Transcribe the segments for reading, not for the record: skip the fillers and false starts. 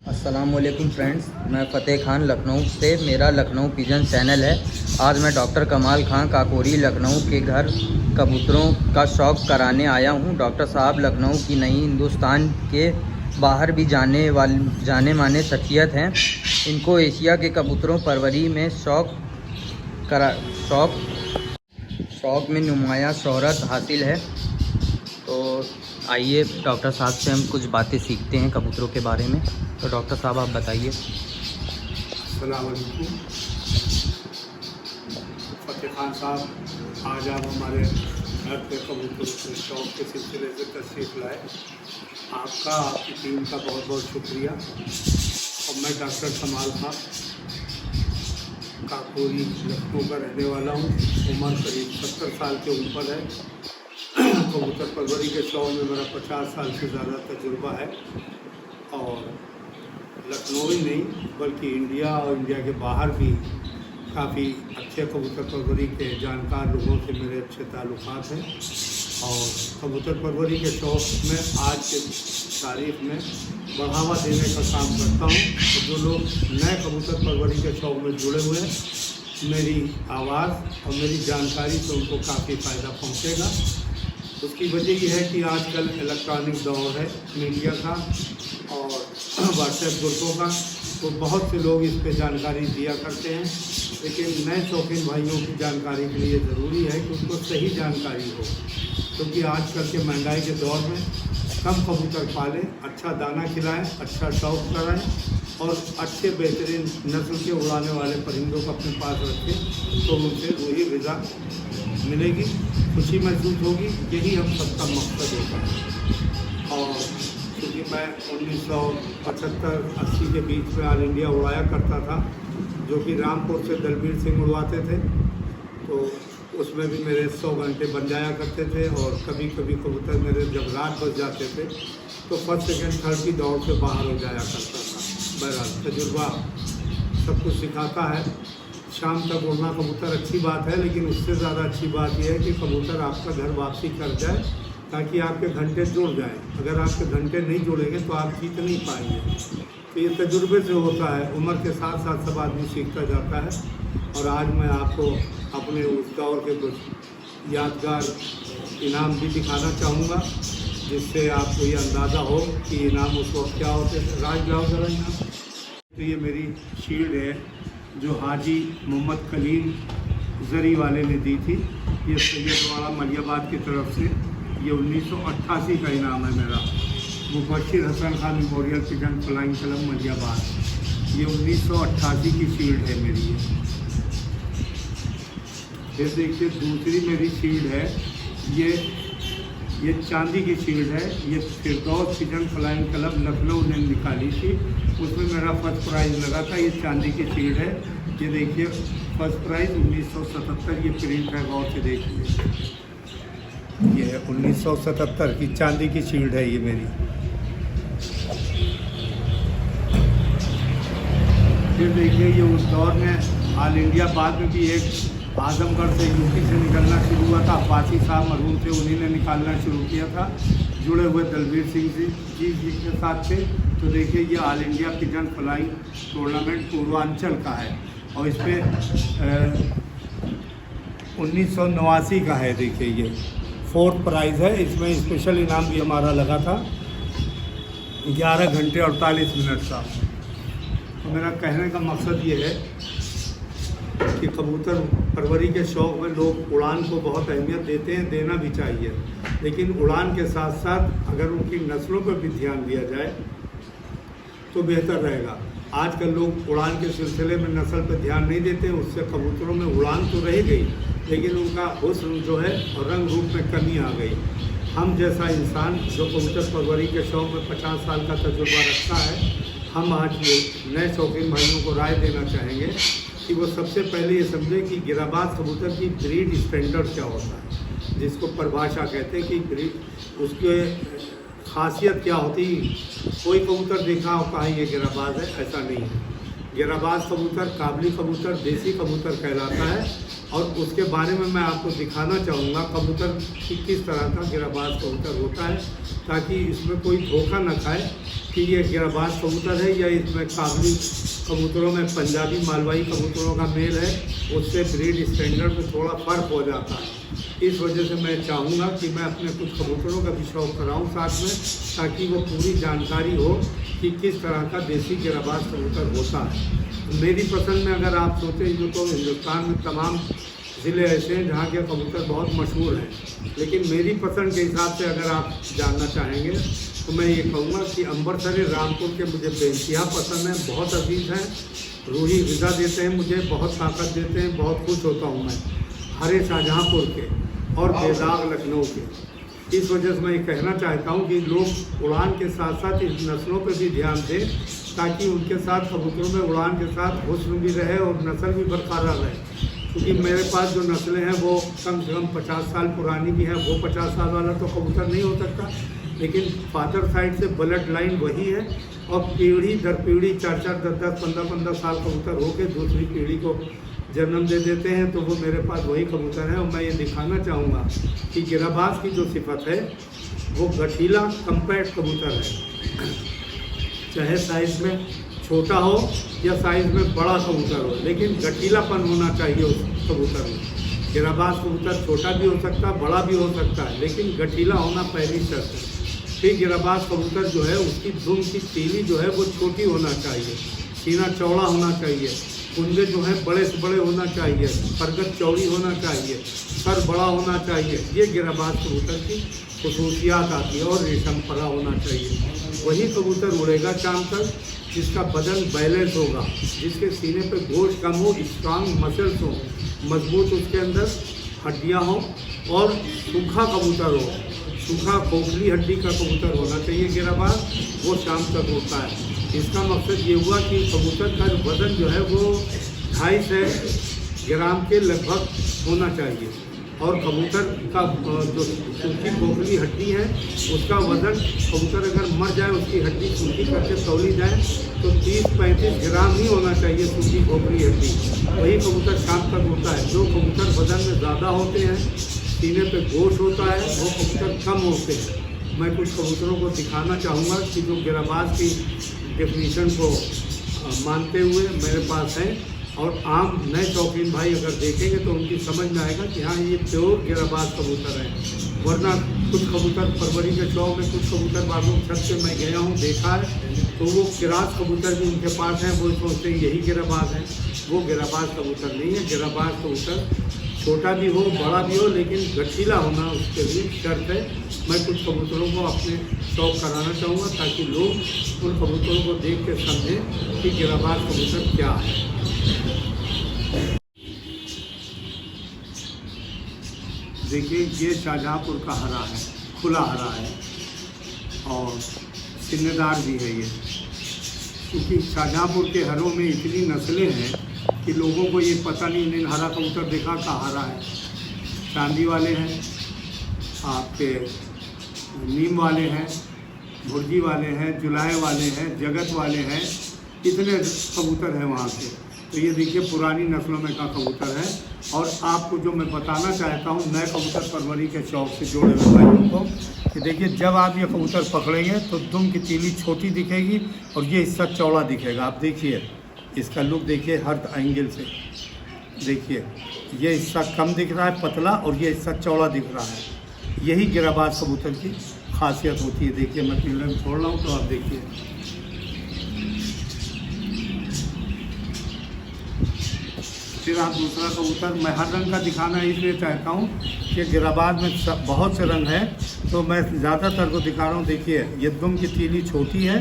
अस्सलामुअलैकुम फ्रेंड्स, मैं फ़तेह खान लखनऊ से, मेरा लखनऊ पिजन चैनल है। आज मैं डॉक्टर कमाल खान काकोरी लखनऊ के घर कबूतरों का शौक कराने आया हूं। डॉक्टर साहब लखनऊ की नहीं हिंदुस्तान के बाहर भी जाने माने शख्सियत हैं। इनको एशिया के कबूतरों परवरी में शौक में नुमाया शोहरत हासिल है। तो आइए डॉक्टर साहब से हम कुछ बातें सीखते हैं कबूतरों के बारे में। तो डॉक्टर साहब आप बताइए। अस्सलाम वालेकुम। फ़तेह खान साहब, आज आप हमारे घर पे कबूतर के शौक़ के सिलसिले से तशरीफ़ लाए। आपका, आपकी टीम का बहुत बहुत शुक्रिया। और मैं डॉक्टर कमाल खान काकोरी लखनऊ का रहने वाला हूँ। उम्र करीब 70 साल के ऊपर है। कबूतर परवरी के शौक़ में मेरा 50 साल से ज़्यादा तजुर्बा है। और लखनऊ ही नहीं बल्कि इंडिया और इंडिया के बाहर भी काफ़ी अच्छे कबूतर परवरी के जानकार लोगों से मेरे अच्छे ताल्लुकात हैं। और कबूतर परवरी के शौक़ में आज के तारीख में बढ़ावा देने का काम करता हूँ। और जो लोग नए कबूतर परवरी के शौक़ में जुड़े हुए हैं, मेरी आवाज़ और मेरी जानकारी से उनको काफ़ी फ़ायदा पहुँचेगा। उसकी वजह यह है कि आजकल इलेक्ट्रॉनिक दौर है मीडिया का और व्हाट्सएप ग्रुपों का, तो बहुत से लोग इस पे जानकारी दिया करते हैं। लेकिन नए शौकीन भाइयों की जानकारी के लिए ज़रूरी है कि उनको सही जानकारी हो, क्योंकि आजकल के महंगाई के दौर में कम कबूतर पालें, अच्छा दाना खिलाएं, अच्छा शौक़ कराएं और अच्छे बेहतरीन नस्ल के उड़ाने वाले परिंदों को अपने पास रखें, तो उनसे वही ग़िज़ा मिलेगी, खुशी महसूस होगी। यही हम सबका मकसद होता है। और क्योंकि मैं 1975-80 के बीच में ऑल इंडिया उड़ाया करता था, जो कि रामपुर से दलबीर सिंह उड़वाते थे, तो उसमें भी मेरे 100 घंटे बन जाया करते थे। और कभी कभी कबूतर मेरे जब रात बज जाते थे तो फर्स्ट सेकंड थर्ड की दौड़ से बाहर हो जाया करता था। बहरहाल तजुर्बा सब कुछ सिखाता है। शाम तक उड़ना कबूतर अच्छी बात है, लेकिन उससे ज़्यादा अच्छी बात यह है कि कबूतर आपका घर वापसी कर जाए, ताकि आपके घंटे जुड़ जाएं। अगर आपके घंटे नहीं जुड़ेंगे तो आप जीत नहीं पाएंगे। तो ये तजुर्बे से होता है, उम्र के साथ साथ सब आदमी सीखता जाता है। और आज मैं आपको अपने उस दौर के कुछ यादगार इनाम भी दिखाना चाहूँगा, जिससे आपको ये अंदाज़ा हो कि इनाम उस वक्त क्या होते थे। राज लाओ ज़रा इनाम। तो ये मेरी शील्ड है जो हाजी मोहम्मद कलीम जरी वाले ने दी थी। ये सैयदवाड़ा मलियाबाद की तरफ से, ये 1988 का इनाम है मेरा। Mubashir Hasan Khan memorial pigeon flying club Malihabad, ये 1988 की शील्ड है मेरी। ये फिर देखिए दूसरी मेरी शील्ड है, ये चांदी की शील्ड है। ये फिरदौस पिजन फ्लाइंग क्लब लखनऊ ने निकाली थी, उसमें मेरा फर्स्ट प्राइज़ लगा था। ये चांदी की शील्ड है। ये देखिए फर्स्ट प्राइज़ 1977, ये प्रिंट है, गौर से देखिए। ये है 1977 की चांदी की शील्ड है ये मेरी। फिर देखिए ये उस दौर में ऑल इंडिया, बाद में भी एक आजमगढ़ से यूपी से निकलना शुरू हुआ था। अब्बासी साहब मरहूम थे, उन्हीं ने निकालना शुरू किया था, जुड़े हुए दलबीर सिंह जी के साथ थे। तो देखिए ये all India pigeon flying tournament Purvanchal का है और इस पर 1989 का है। देखिए ये 4th प्राइज़ है। इसमें स्पेशल इनाम भी हमारा लगा था 11 घंटे 48 मिनट का। तो मेरा कहने का मकसद ये है कि कबूतर परवरी के शौक़ में लोग उड़ान को बहुत अहमियत देते हैं, देना भी चाहिए। लेकिन उड़ान के साथ साथ अगर उनकी नस्लों पर भी ध्यान दिया जाए तो बेहतर रहेगा। आजकल लोग उड़ान के सिलसिले में नस्ल पर ध्यान नहीं देते, उससे कबूतरों में उड़ान तो रह गई, लेकिन उनका हुस्न जो है और रंग रूप में कमी आ गई। हम जैसा इंसान जो कबूतर परवरी के शौक़ में 50 साल का तजुर्बा रखता है, हम आज नए शौकीन भाइयों को राय देना चाहेंगे कि वो सबसे पहले ये समझे कि गिराबाज कबूतर की ब्रीड स्टैंडर्ड क्या होता है, जिसको परिभाषा कहते हैं कि ब्रीड, उसके खासियत क्या होती। कोई कबूतर देखा हो कहा ये गिराबाज है, ऐसा नहीं है। गिराबाज कबूतर काबली कबूतर, देसी कबूतर कहलाता है। और उसके बारे में मैं आपको दिखाना चाहूँगा कबूतर कि किस तरह का गिराबाज कबूतर होता है, ताकि इसमें कोई धोखा न खाए कि ये गिरबाज कबूतर है या इसमें काबुली कबूतरों में पंजाबी मालवाई कबूतरों का मेल है, उससे ब्रीड स्टैंडर्ड में थोड़ा फ़र्क हो जाता है। इस वजह से मैं चाहूँगा कि मैं अपने कुछ कबूतरों का भी शौक़ कराऊँ साथ में, ताकि वो पूरी जानकारी हो कि किस तरह का देसी गिरबाज कबूतर होता है। मेरी पसंद में अगर आप सोचें तो हिंदुस्तान में तमाम ज़िले ऐसे हैं जहाँ के कबूतर बहुत मशहूर हैं, लेकिन मेरी पसंद के हिसाब से अगर आप जानना चाहेंगे तो मैं ये कहूँगा कि अमृतसर रामपुर के मुझे बेइंतहा पसंद हैं, बहुत अजीज हैं, रूही ग़िज़ा देते हैं, मुझे बहुत ताकत देते हैं, बहुत खुश होता हूँ मैं हरे शाहजहाँपुर के और बेदाग लखनऊ के। इस वजह से मैं ये कहना चाहता हूँ कि लोग उड़ान के साथ साथ इस नस्लों पर भी ध्यान दें, ताकि उनके साथ कबूतरों में उड़ान के साथ हुस्न भी रहे और नस्ल भी बरकरार रहे। क्योंकि मेरे पास जो नस्लें हैं वो कम से कम 50 साल पुरानी भी हैं। वो 50 साल वाला तो कबूतर नहीं हो सकता, लेकिन फादर साइड से ब्लड लाइन वही है और पीढ़ी दर पीढ़ी 4-4, 10-10, 15-15 साल कबूतर होकर दूसरी पीढ़ी को जन्म दे देते हैं, तो वो मेरे पास वही कबूतर है। और मैं ये दिखाना चाहूँगा कि गिरबाज की जो सिफत है वो गठीला कम्पैक्ट कबूतर है, चाहे साइज़ में छोटा हो या साइज़ में बड़ा कबूतर हो, लेकिन गठीलापन होना चाहिए उस कबूतर में। गिरबाज कबूतर छोटा भी हो सकता है, बड़ा भी हो सकता है, लेकिन गठीला होना पहली शर्त है। फिर गिरबाज कबूतर जो है उसकी दुम की तीली जो है वो छोटी होना चाहिए, सीना चौड़ा होना चाहिए, कुंजे जो है बड़े से बड़े होना चाहिए, परगत चौड़ी होना चाहिए, सर बड़ा होना चाहिए। ये गिरबाज कबूतर की खसूसियात आती है। और रेशम परा होना चाहिए। वही कबूतर उड़ेगा शाम तक जिसका बदन बैलेंस होगा, जिसके सीने पे गोश्त कम हो, स्ट्रांग मसल्स हो, मजबूत उसके अंदर हड्डियां हो और सूखा कबूतर हो, सूखा खोखली हड्डी का कबूतर होना चाहिए गिरबाज। वो शाम तक होता है। इसका मकसद ये हुआ कि कबूतर का वज़न जो है वो 250 ग्राम के लगभग होना चाहिए और कबूतर का जो सूखी खोखली हड्डी है उसका वज़न, कबूतर अगर मर जाए उसकी हड्डी सूखी करके तौली जाए तो 30-35 ग्राम ही होना चाहिए सूखी खोखली हड्डी। वही कबूतर शाम तक होता है। जो कबूतर वज़न में ज़्यादा होते हैं, सीने पे गोश्त होता है, वो कबूतर कम होते हैं। मैं कुछ कबूतरों को दिखाना चाहूँगा कि जो गिरबाज की डेफिनीशन को मानते हुए मेरे पास हैं, और आम नए शौकीन भाई अगर देखेंगे तो उनकी समझ में आएगा कि हाँ ये प्योर गिरबाज कबूतर है। वरना कुछ कबूतर फरवरी के शौक में, कुछ कबूतर बाजू छत पे मैं गया हूँ देखा है, तो वो किरास कबूतर भी उनके पास हैं, वो सोचते हैं यही गिरबाज है। वो गिरबाज कबूतर नहीं है। गिरबाज कबूतर छोटा भी हो, बड़ा भी हो, लेकिन गठीला होना उसके लिए शर्त है। मैं कुछ कबूतरों को अपने शौक कराना चाहूँगा ताकि लोग उन कबूतरों को देख के समझें कि गिरबाज कबूतर क्या है। देखिए ये शाहजहाँपुर का हरा है, खुला हरा है और सिन्नेदार भी है ये। क्योंकि शाहजहाँपुर के हरों में इतनी नस्लें हैं कि लोगों को ये पता नहीं। इन हरा कबूतर देखा का हरा है, चांदी वाले हैं, आपके नीम वाले हैं, भुर्जी वाले हैं, जुलाए वाले हैं, जगत वाले हैं, इतने कबूतर हैं वहाँ के। तो ये देखिए पुरानी नस्लों में का कबूतर है। और आपको जो मैं बताना चाहता हूँ नए कबूतर परवरी के शौक से जुड़े हुए भाइयों को, कि देखिए जब आप ये कबूतर पकड़ेंगे तो दुम की तीली छोटी दिखेगी और ये हिस्सा चौड़ा दिखेगा। आप देखिए इसका लुक देखिए हर एंगल से। देखिए ये हिस्सा कम दिख रहा है पतला, और ये हिस्सा चौड़ा दिख रहा है। यही गिरबाज कबूतर की खासियत होती है। देखिए मैं पिंजरे में छोड़ रहा हूँ तो आप देखिए। फिर आप दूसरा कबूतर, मैं हर रंग का दिखाना इसलिए चाहता हूँ कि गिरबाज में बहुत से रंग हैं, तो मैं ज़्यादातर को दिखा रहा हूँ। देखिए ये दुम की तीली छोटी है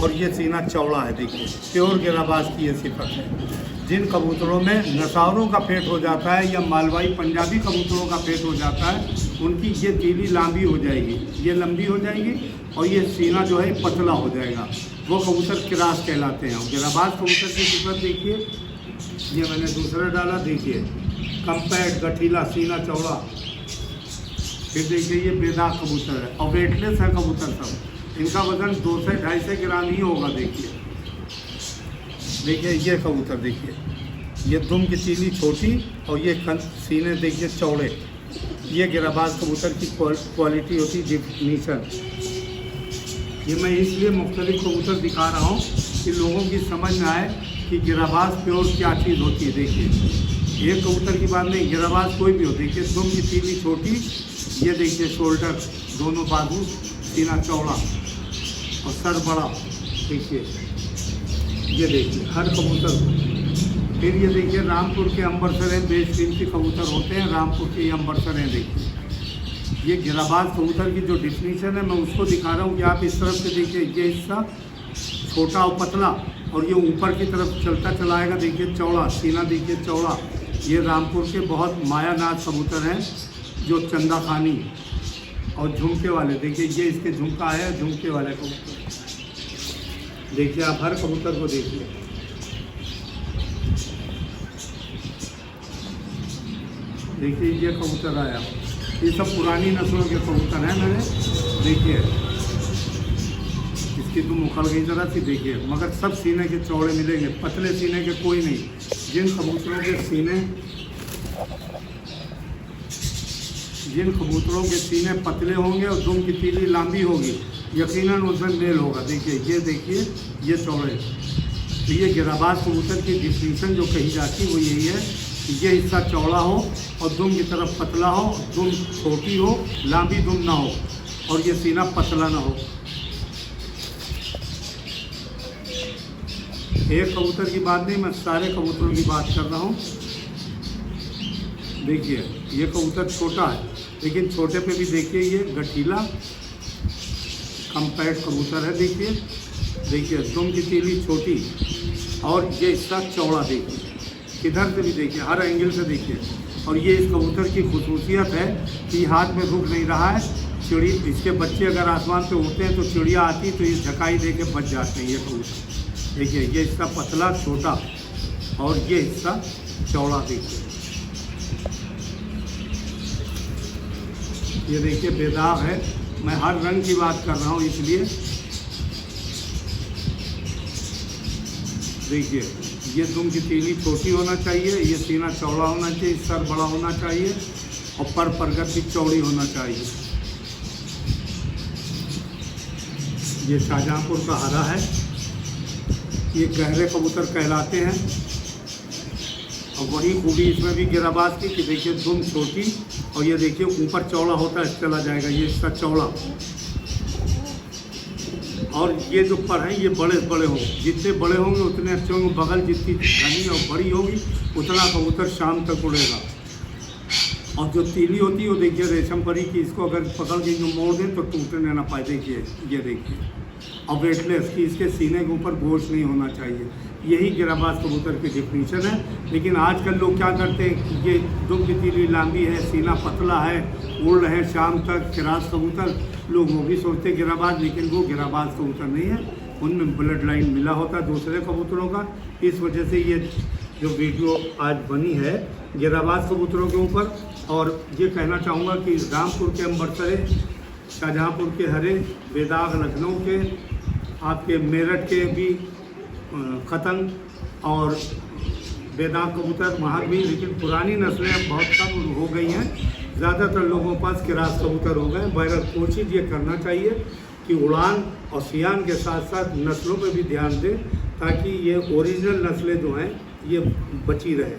और ये सीना चौड़ा है। देखिए प्योर गिरबाज की ये सिफत है। जिन कबूतरों में नसारों का पेट हो जाता है या मालवाई पंजाबी कबूतरों का पेट हो जाता है, उनकी ये तीली लंबी हो जाएगी, ये लंबी हो जाएगी और ये सीना जो है पतला हो जाएगा। वो कबूतर किरास कहलाते हैं। गिरबाज कबूतर की सिफत देखिए, ये मैंने दूसरा डाला, देखिए कम्पैक्ट गठीला, सीना चौड़ा। फिर देखिए ये बेदाग कबूतर है और वेटलेस है कबूतर सब। इनका वज़न 200 से 250 ग्राम ही होगा। देखिए देखिए ये कबूतर देखिए, ये दुम की तीली छोटी और ये सीने देखिए चौड़े। ये गिरबाज कबूतर की क्वालिटी होती है, डिफिनीशन। ये मैं इसलिए मुख्तलिफ कबूतर दिखा रहा हूँ कि लोगों की समझ में आए कि गिराबाज प्योर क्या चीज़ होती है। देखिए एक कबूतर की बात नहीं, गिराबाज कोई भी हो। देखिए दुम की तीली छोटी, ये देखिए शोल्डर, दोनों बाजू, सीना चौड़ा और सर बड़ा। देखिए ये देखिए हर कबूतर को। फिर ये देखिए रामपुर के अंबरसरें बेशकीमती कबूतर होते हैं, रामपुर के ये अंबरसरें। देखिए ये गिराबाज कबूतर की जो डिफिनीशन है मैं उसको दिखा रहा हूँ कि आप इस तरफ से देखिए, ये हिस्सा छोटा और पतला और ये ऊपर की तरफ चलता चलाएगा। देखिए चौड़ा सीना, देखिए चौड़ा। ये रामपुर के बहुत मायानाथ कबूतर हैं जो चंदा खानी और झुमके वाले। देखिए ये इसके झुमका है, झुमके वाले कबूतर। देखिए आप हर कबूतर को देखिए। देखिए ये कबूतर आया, ये सब पुरानी नस्लों के कबूतर हैं मेरे। देखिए इसकी तो मुखड़ गई जरा सी, देखिए मगर सब सीने के चौड़े मिलेंगे, पतले सीने के कोई नहीं। जिन कबूतरों के सीने पतले होंगे और दुम की तीली लंबी होगी, यकीनन उसमें मेल होगा। देखिए ये देखिए ये चौड़े। तो ये गिराबाज कबूतर की डिफिनीशन जो कही जाती है वो यही है कि ये हिस्सा चौड़ा हो और दुम की तरफ पतला हो, दुम छोटी हो, लंबी दुम ना हो और ये सीना पतला ना हो। एक कबूतर की बात नहीं, मैं सारे कबूतरों की बात कर रहा हूँ। देखिए ये कबूतर छोटा है, लेकिन छोटे पे भी देखिए ये गठीला कम्पैक्ट कबूतर है। देखिए दुम की तीली छोटी और ये हिस्सा चौड़ा। देखिए किधर से भी देखिए, हर एंगल से देखिए। और ये इस कबूतर की खुसूसियत है कि हाथ में रुक नहीं रहा है। चिड़ी, इसके बच्चे अगर आसमान पे उड़ते हैं तो चिड़िया आती तो ये झकाई दे के बच जाते हैं ये कबूतर। देखिए ये हिस्सा पतला छोटा और ये हिस्सा चौड़ा। देखिए ये देखिए बेदाग है। मैं हर रंग की बात कर रहा हूँ इसलिए। देखिए ये दुम की तीली छोटी होना चाहिए, ये सीना चौड़ा होना चाहिए, सर बड़ा होना चाहिए और पर परगट भी चौड़ी होना चाहिए। ये शाहजहाँपुर का हरा है, ये गहरे कबूतर कहलाते हैं। और वही खूबी इसमें भी गिराबाज की कि देखिए दुम छोटी और ये देखिए ऊपर चौड़ा होता है, चला जाएगा ये इसका चौड़ा। और ये जो पर हैं ये बड़े बड़े हों, जितने बड़े होंगे उतने अच्छे होंगे। बगल जितनी घनी और बड़ी होगी उतना कबूतर शाम तक उड़ेगा। और जो तीली होती है वो देखिए रेशम परी की, इसको अगर पकड़ के जो मोड़ दें तो टूटने ना पाए। देखिए ये देखिए। और वेटलेस की, इसके सीने के ऊपर गोश्त नहीं होना चाहिए। यही गिराबाज कबूतर की डिफिनीशन है। लेकिन आजकल लोग क्या करते हैं कि ये दुम की तीली लंबी है, सीना पतला है, उड़ रहे हैं शाम तक किरास कबूतर, लोग वो भी सोचते गिराबाज, लेकिन वो गिराबाज कबूतर नहीं है। उनमें ब्लड लाइन मिला होता है दूसरे कबूतरों का। इस वजह से ये जो वीडियो आज बनी है गिराबाज कबूतरों के ऊपर। और ये कहना चाहूँगा कि रामपुर के अंबरसरे, शाहजहाँपुर के हरे, बेदाग लखनऊ के, आपके मेरठ के भी खतंग और बेदाग कबूतर वहाँ भी। लेकिन पुरानी नस्लें अब बहुत कम हो गई हैं, ज़्यादातर लोगों के पास किरास कबूतर हो गए। बहरहाल कोशिश ये करना चाहिए कि उड़ान और सियान के साथ साथ नस्लों पे भी ध्यान दें ताकि ये ओरिजिनल नस्लें जो हैं ये बची रहें।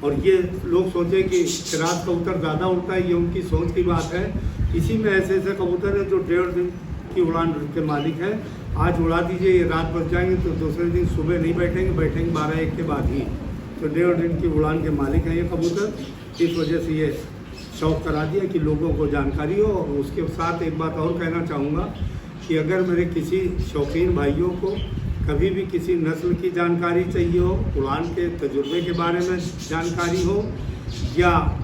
और ये लोग सोचें कि किरास कबूतर ज़्यादा उड़ता है, ये उनकी सोच की बात है। इसी में ऐसे ऐसे कबूतर हैं जो 1.5 दिन की उड़ान के मालिक है। आज उड़ा दीजिए, ये रात बच जाएंगे तो दूसरे दिन सुबह नहीं बैठेंगे 12-1 के बाद ही। तो 1.5 दिन की उड़ान के मालिक हैं ये कबूतर। इस वजह से ये शौक़ करा दिया कि लोगों को जानकारी हो। और उसके साथ एक बात और कहना चाहूँगा कि अगर मेरे किसी शौकीन भाइयों को कभी भी किसी नस्ल की जानकारी चाहिए हो, उड़ान के तजुर्बे के बारे में जानकारी हो या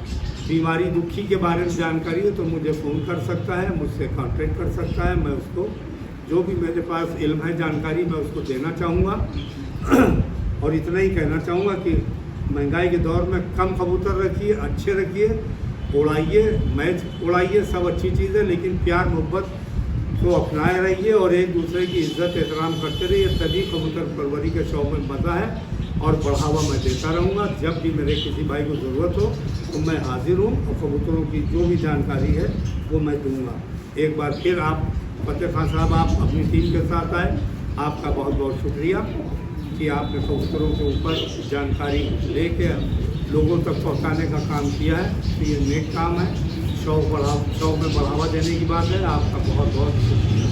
बीमारी दुखी के बारे में जानकारी हो तो मुझे फ़ोन कर सकता है, मुझसे कांटेक्ट कर सकता है। मैं उसको जो भी मेरे पास इल्म है जानकारी मैं उसको देना चाहूँगा। और इतना ही कहना चाहूँगा कि महंगाई के दौर में कम कबूतर रखिए, अच्छे रखिए, उड़ाइए, मैच उड़ाइए, सब अच्छी चीज़ है। लेकिन प्यार मोहब्बत को अपनाए रहिए और एक दूसरे की इज्जत एहतराम करते रहिए, तभी कबूतर परवरी के शौक़ में मज़ा है। और बढ़ावा मैं देता रहूँगा। जब भी मेरे किसी भाई को ज़रूरत हो तो मैं हाजिर हूँ और कबूतरों की जो भी जानकारी है वो मैं दूँगा। एक बार फिर आप फतेह खान साहब आप अपनी टीम के साथ आए, आपका बहुत बहुत शुक्रिया कि आपने कबूतरों के ऊपर जानकारी लेके लोगों तक पहुंचाने का काम किया है। तो ये नेक काम है, शौक में बढ़ावा देने की बात है। आपका बहुत बहुत शुक्रिया।